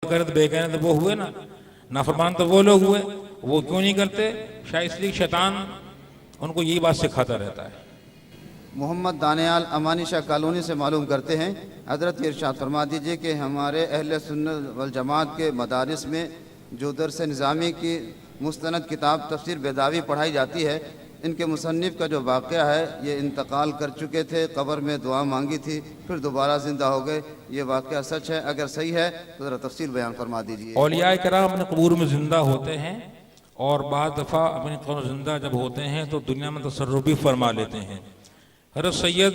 کرے تو بے کہنے تو وہ ہوئے نا، نافرمان تو وہ لوگ ہوئے، وہ کیوں نہیں کرتے؟ شاید اس لیے شیطان ان کو یہی بات سکھاتا رہتا ہے۔ محمد دانیال امانی شاہ کالونی سے معلوم کرتے ہیں، حضرت یہ ارشاد فرما دیجئے کہ ہمارے اہل سنت والجماعت کے مدارس میں جو درس نظامی کی مستند کتاب تفسیر بیضاوی پڑھائی جاتی ہے، ان کے مصنف کا جو واقعہ ہے، یہ انتقال کر چکے تھے، قبر میں دعا مانگی تھی، پھر دوبارہ زندہ ہو گئے، یہ واقعہ سچ ہے؟ اگر صحیح ہے تو ذرا تفصیل بیان فرما دیجئے۔ اولیاء کرام اپنے قبور میں زندہ ہوتے ہیں، اور بعض دفعہ اپنے قبر زندہ جب ہوتے ہیں تو دنیا میں تصرف بھی فرما لیتے ہیں۔ حضرت سید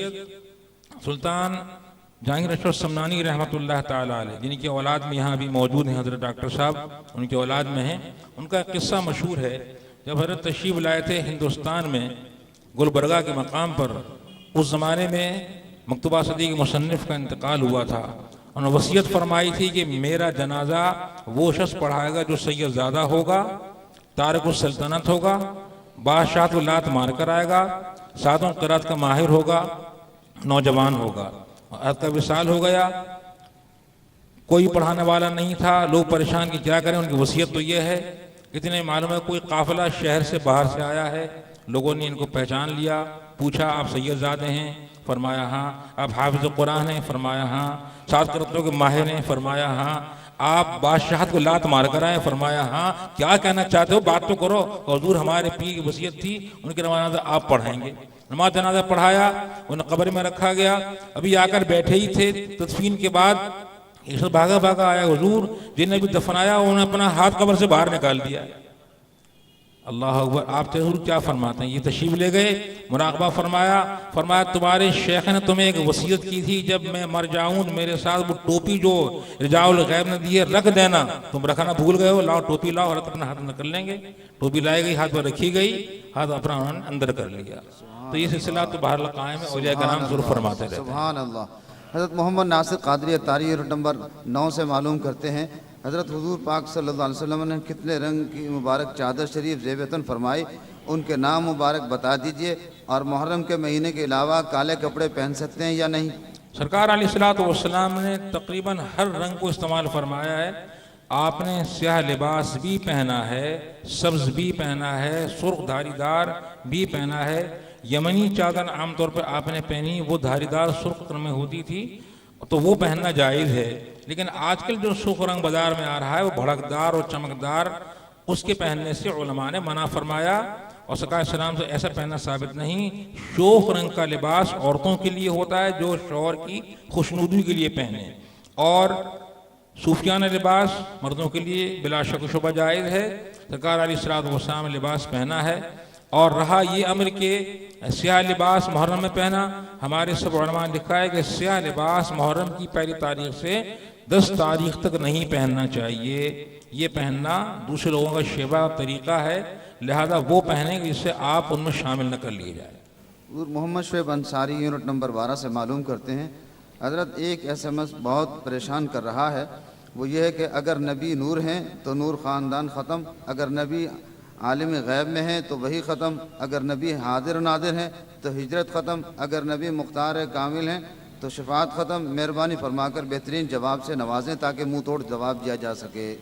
سلطان جہانگیر اشرف سمنانی رحمۃ اللہ تعالیٰ علیہ، جن کی اولاد میں یہاں بھی موجود ہیں، حضرت ڈاکٹر صاحب ان کی اولاد میں ہیں، ان کا ایک قصہ مشہور ہے۔ جب حضرت تشریف لائے تھے ہندوستان میں گلبرگہ کے مقام پر، اس زمانے میں مکتوبہ صدی کے مصنف کا انتقال ہوا تھا، انہوں نے وصیت فرمائی تھی کہ میرا جنازہ وہ شخص پڑھائے گا جو سید زادہ ہوگا، تارک السلطنت ہوگا، بادشاہ کو لات مار کر آئے گا، ساتوں قرات کا ماہر ہوگا، نوجوان ہوگا۔ عہد کا وصال ہو گیا، کوئی پڑھانے والا نہیں تھا، لوگ پریشان کہ کیا کریں، ان کی وصیت تو یہ ہے۔ اتنے معلوم ہے کوئی قافلہ شہر سے باہر سے آیا ہے، لوگوں نے ان کو پہچان لیا، پوچھا آپ سید زادے ہیں؟ فرمایا ہاں۔ آپ حافظ قرآن ہیں؟ فرمایا ہاں۔ سات قراتوں کے ماہر ہیں؟ فرمایا ہاں۔ آپ بادشاہت کو لات مار کر آئے؟ فرمایا ہاں۔ کیا کہنا چاہتے ہو؟ بات تو کرو۔ حضور ہمارے پیر کی وصیت تھی، ان کے نماز آپ پڑھائیں گے۔ نماز جنازہ پڑھایا، انہیں قبر میں رکھا گیا، ابھی آ کر بیٹھے ہی تھے، تدفین کے بعد ایک شخص بھاگا بھاگا آیا، حضور جنہیں بھی دفنایا انہوں نے اپنا ہاتھ قبر سے باہر نکال دیا۔ اللہ اکبر۔ آپ حضور کیا فرماتے ہیں؟ یہ تشریف لے گئے، مراقبہ فرمایا تمہارے شیخ نے تمہیں ایک وصیت کی تھی، جب میں مر جاؤں میرے ساتھ وہ ٹوپی جو رجاء الغیب نے دی ہے رکھ دینا۔ تم رکھنا بھول گئے ہو، لاؤ ٹوپی لاؤ، اور اپنا ہاتھ میں کر لیں گے۔ ٹوپی لائی گئی، ہاتھ پر رکھی گئی، ہاتھ اپنا انہوں نے اندر کر لیا۔ تو یہ سلسلہ تو بہرحال قائم ہے، اولیاء کرام ضرور فرماتے رہتے ہیں۔ سبحان اللہ۔ حضرت محمد ناصر قادری اتاری یونٹ نمبر 9 سے معلوم کرتے ہیں، حضرت حضور پاک صلی اللہ علیہ وسلم نے کتنے رنگ کی مبارک چادر شریف زیب تن فرمائی، ان کے نام مبارک بتا دیجئے، اور محرم کے مہینے کے علاوہ کالے کپڑے پہن سکتے ہیں یا نہیں؟ سرکار علیہ السلام نے تقریباً ہر رنگ کو استعمال فرمایا ہے۔ آپ نے سیاہ لباس بھی پہنا ہے، سبز بھی پہنا ہے، سرخ دھاری دار بھی پہنا ہے۔ یمنی چادر عام طور پہ آپ نے پہنی، وہ دھاری دار سرخ رنگ میں ہوتی تھی، تو وہ پہننا جائز ہے۔ لیکن آج کل جو سرخ رنگ بازار میں آ رہا ہے وہ بھڑکدار اور چمکدار، اس کے پہننے سے علماء نے منع فرمایا، اور سرکار السلام سے ایسا پہننا ثابت نہیں۔ شوخ رنگ کا لباس عورتوں کے لیے ہوتا ہے جو شوہر کی خوشنودی کے لیے پہنے، اور صوفیانہ لباس مردوں کے لیے بلا شک و شبہ جائز ہے۔ سرکار علیہ السلام نے لباس پہنا ہے، اور رہا یہ امر کہ سیاہ لباس محرم میں پہنا، ہمارے سب علماء نے لکھا ہے کہ سیاہ لباس محرم کی پہلی تاریخ سے 10 تاریخ تک نہیں پہننا چاہیے۔ یہ پہننا دوسرے لوگوں کا شیوا طریقہ ہے، لہذا وہ پہنیں جس سے آپ ان میں شامل نہ کر لیے جائے۔ حضور محمد شعیب انصاری یونٹ نمبر 12 سے معلوم کرتے ہیں، حضرت ایک SMS بہت پریشان کر رہا ہے، وہ یہ ہے کہ اگر نبی نور ہیں تو نور خاندان ختم، اگر نبی عالم غیب میں ہیں تو وہی ختم، اگر نبی حاضر ناظر ہیں تو ہجرت ختم، اگر نبی مختار کامل ہیں تو شفاعت ختم۔ مہربانی فرما کر بہترین جواب سے نوازیں تاکہ منہ توڑ جواب دیا جا سکے۔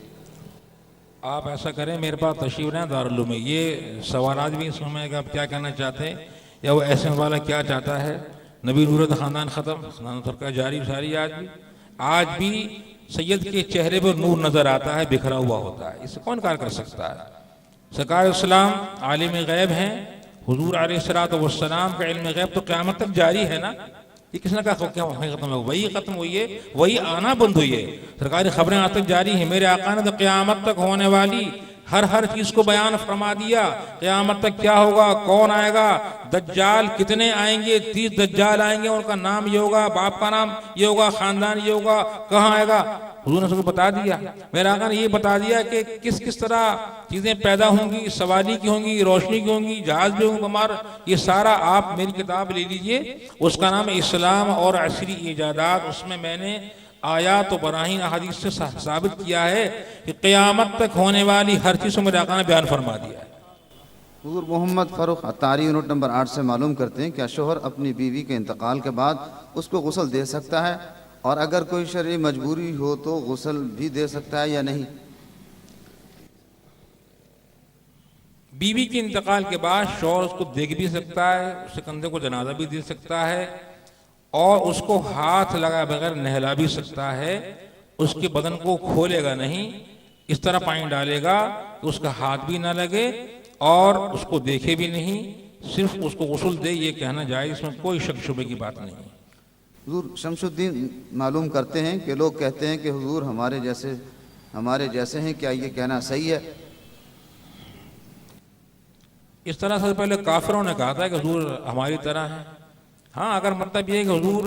آپ ایسا کریں، میرے پاس تشریف لیں دارالعلوم میں، یہ سوالات بھی سنیں کہ آپ کیا کہنا چاہتے ہیں، یا وہ ایسے والا کیا چاہتا ہے۔ نبی نورت خاندان ختم، خاندان سرکار جاری ساری آج بھی سید کے چہرے پر نور نظر آتا ہے، بکھرا ہوا ہوتا ہے، اس سے کون کار کر سکتا ہے؟ سرکار اسلام عالم غیب ہیں، حضور علیہ السلام کا علم غیب تو قیامت تک جاری ہے نا۔ یہ کس نے کہا کہ ختم ہو؟ وہی ختم ہوئی ہے، وہی آنا بند ہوئی ہے۔ سرکاری خبریں آج تک جاری ہیں، میرے آقا نے تو قیامت تک ہونے والی ہر چیز کو بیان فرما دیا۔ قیامت تک کیا ہوگا، کون آئے گا، دجال کتنے آئیں گے، 30 دجال آئیں گے، ان کا نام یہ ہوگا، باپ کا نام یہ ہوگا، خاندان یہ ہوگا، کہاں آئے گا، حضور نے سب کو بتا دیا۔ میرے آقا نے یہ بتا دیا کہ کس طرح چیزیں پیدا ہوں گی، سواری کی ہوں گی، روشنی کی ہوں گی، جہاز بھی ہوں گے بمار، یہ سارا آپ میری کتاب لے لیجئے، اس کا نام اسلام اور عصری ایجادات، اس میں میں نے آیات و براہین احادیث سے ثابت کیا ہے کہ قیامت تک ہونے والی ہر چیز کو میرے آقا نے بیان فرما دیا ہے۔ حضور محمد فاروق اتاری یونٹ نمبر 8 سے معلوم کرتے ہیں، کیا شوہر اپنی بیوی کے انتقال کے بعد اس کو غسل دے سکتا ہے، اور اگر کوئی شرعی مجبوری ہو تو غسل بھی دے سکتا ہے یا نہیں؟ بیوی کے انتقال کے بعد شوہر اس کو دیکھ بھی سکتا ہے، اس کے کندھے کو جنازہ بھی دے سکتا ہے، اور اس کو ہاتھ لگا بغیر نہلا بھی سکتا ہے۔ اس کے بدن کو کھولے گا نہیں، اس طرح پانی ڈالے گا کہ اس کا ہاتھ بھی نہ لگے اور اس کو دیکھے بھی نہیں، صرف اس کو غسل دے، یہ کہنا جائز، اس میں کوئی شک شبے کی بات نہیں۔ حضور شمس الدین معلوم کرتے ہیں کہ لوگ کہتے ہیں کہ حضور ہمارے جیسے ہیں، کیا یہ کہنا صحیح ہے؟ اس طرح سے پہلے کافروں نے کہا تھا کہ حضور ہماری طرح ہیں۔ ہاں، اگر مطلب یہ ہے کہ حضور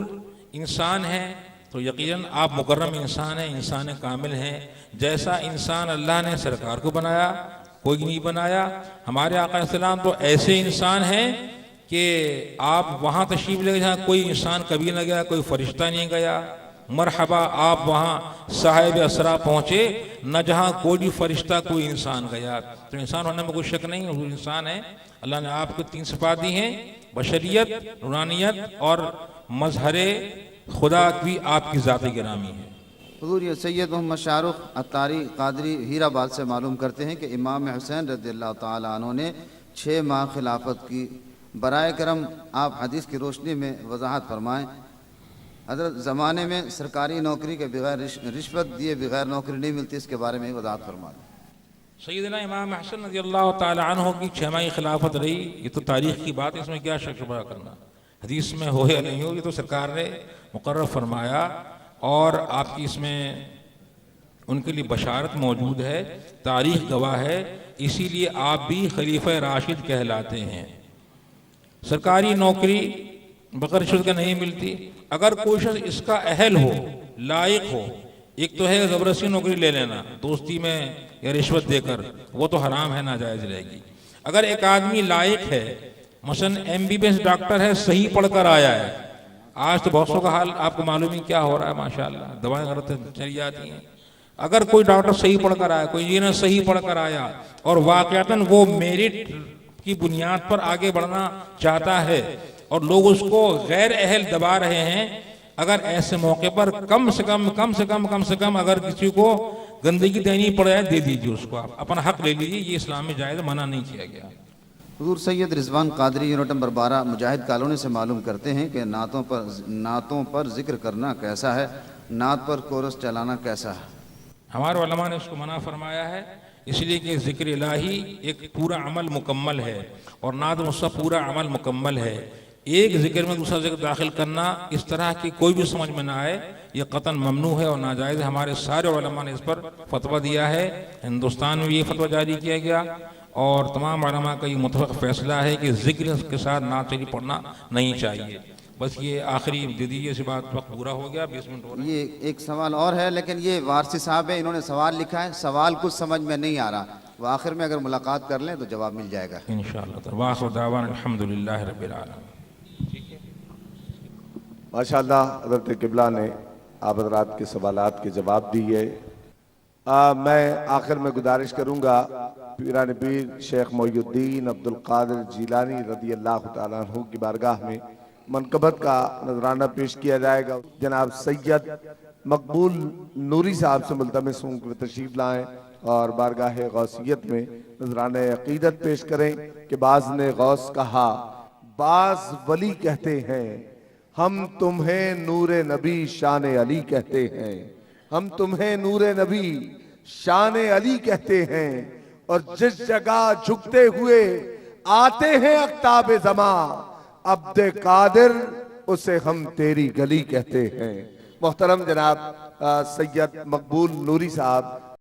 انسان ہیں تو یقیناً آپ مکرم انسان ہیں، انسان کامل ہیں، جیسا انسان اللہ نے سرکار کو بنایا کوئی نہیں بنایا۔ ہمارے آقا علیہ السلام تو ایسے انسان ہیں کہ آپ وہاں تشریف لے گئے جہاں کوئی انسان کبھی نہ گیا، کوئی فرشتہ نہیں گیا، مرحبا آپ وہاں صاحب اسرا پہنچے نہ جہاں کوئی بھی فرشتہ کوئی انسان گیا۔ تو انسان ہونے میں کوئی شک نہیں، حضور انسان ہے۔ اللہ نے آپ کو 3 صفات دی ہیں، بشریت، نورانیت اور مظہر خدا بھی آپ کی ذات گرامی ہے۔ حضور یہ سید محمد شاہ رخ عطاری قادری ہیرآباد سے معلوم کرتے ہیں کہ امام حسین رضی اللہ تعالیٰ عنہ نے 6 ماہ خلافت کی، برائے کرم آپ حدیث کی روشنی میں وضاحت فرمائیں۔ حضرت زمانے میں سرکاری نوکری کے بغیر رشوت دیے بغیر نوکری نہیں ملتی، اس کے بارے میں وضاحت فرمائیں۔ سیدنا امام حسن رضی اللہ تعالیٰ عنہ کی 6 ماہ خلافت رہی، یہ تو تاریخ کی بات ہے، اس میں کیا شک شبہ کرنا، حدیث میں ہو یا نہیں ہو، یہ تو سرکار نے مقرر فرمایا، اور آپ کی اس میں ان کے لیے بشارت موجود ہے، تاریخ گواہ ہے، اسی لیے آپ بھی خلیفہ راشد کہلاتے ہیں۔ سرکاری نوکری بغیر رشوت کا نہیں ملتی۔ اگر کوئی شخص اس کا اہل ہو، لائق ہو، ایک تو ہے زبردستی نوکری لے لینا دوستی میں یا رشوت دے کر، وہ تو حرام ہے، ناجائز رہے گی۔ اگر ایک آدمی لائق ہے، مثلا MBBS ڈاکٹر ہے، صحیح پڑھ کر آیا ہے، آج تو بہت سو کا حال آپ کو معلوم ہی کیا ہو رہا ہے، ماشاءاللہ دوائیں غلط چلی جاتی ہیں۔ اگر کوئی ڈاکٹر صحیح پڑھ کر آیا، کوئی انجینئر صحیح پڑھ کر آیا اور واقعتاً وہ میرٹ کی بنیاد پر آگے بڑھنا چاہتا ہے اور لوگ اس کو غیر اہل دبا رہے ہیں، اگر ایسے موقع پر کم سے کم اگر کسی کو گندگی دینی پڑ جائے دے دیجیے، اس کو آپ اپنا حق لے لیجیے، یہ اسلام میں جائز، منع نہیں کیا گیا۔ حضور سید رضوان قادری یونٹ نمبر 12 مجاہد کالونی سے معلوم کرتے ہیں کہ نعتوں پر ذکر کرنا کیسا ہے، نعت پر کورس چلانا کیسا ہے؟ ہمارے علماء نے اس کو منع فرمایا ہے، اس لیے کہ ذکر الہی ایک پورا عمل مکمل ہے اور نعت اس کا پورا عمل مکمل ہے۔ ایک ذکر میں دوسرا ذکر داخل کرنا اس طرح کی کوئی بھی سمجھ میں نہ آئے، یہ قطعاً ممنوع ہے اور ناجائز ہے۔ ہمارے سارے علماء نے اس پر فتویٰ دیا ہے، ہندوستان میں یہ فتویٰ جاری کیا گیا اور تمام علماء کا یہ متفق فیصلہ ہے کہ ذکر کے ساتھ نعت شریف پڑھنا نہیں چاہیے۔ بس یہ آخری دے دیجیے، سی بات وقت پورا ہو گیا، 20 منٹ ہو رہے ہیں۔ یہ ایک سوال اور ہے، لیکن یہ وارثی صاحب ہے، انہوں نے سوال لکھا ہے، سوال کچھ سمجھ میں نہیں آ رہا، وہ آخر میں اگر ملاقات کر لیں تو جواب مل جائے گا انشاءاللہ۔ وآخر دعوانا الحمدللہ رب العالمین۔ ماشاءاللہ حضرت قبلہ نے آپ حضرات کے سوالات کے جواب دیے۔ میں آخر میں گزارش کروں گا پیران پیر شیخ محی الدین عبد القادر جیلانی رضی اللہ تعالیٰ عنہ کی بارگاہ میں منقبت کا نذرانہ پیش کیا جائے گا۔ جناب سید مقبول نوری صاحب سے ملتمس ہوں کہ تشریف لائیں اور بارگاہ غوثیت میں نذرانہ عقیدت پیش کریں کہ بعض نے غوث کہا، بعض ولی کہتے ہیں، ہم تمہیں نور نبی شان علی کہتے ہیں، ہم تمہیں نور نبی شان علی کہتے ہیں، اور جس جگہ جھکتے ہوئے آتے ہیں اقطاب زمان، عبد قادر اسے ہم تیری گلی کہتے ہیں۔ محترم جناب سید مقبول نوری صاحب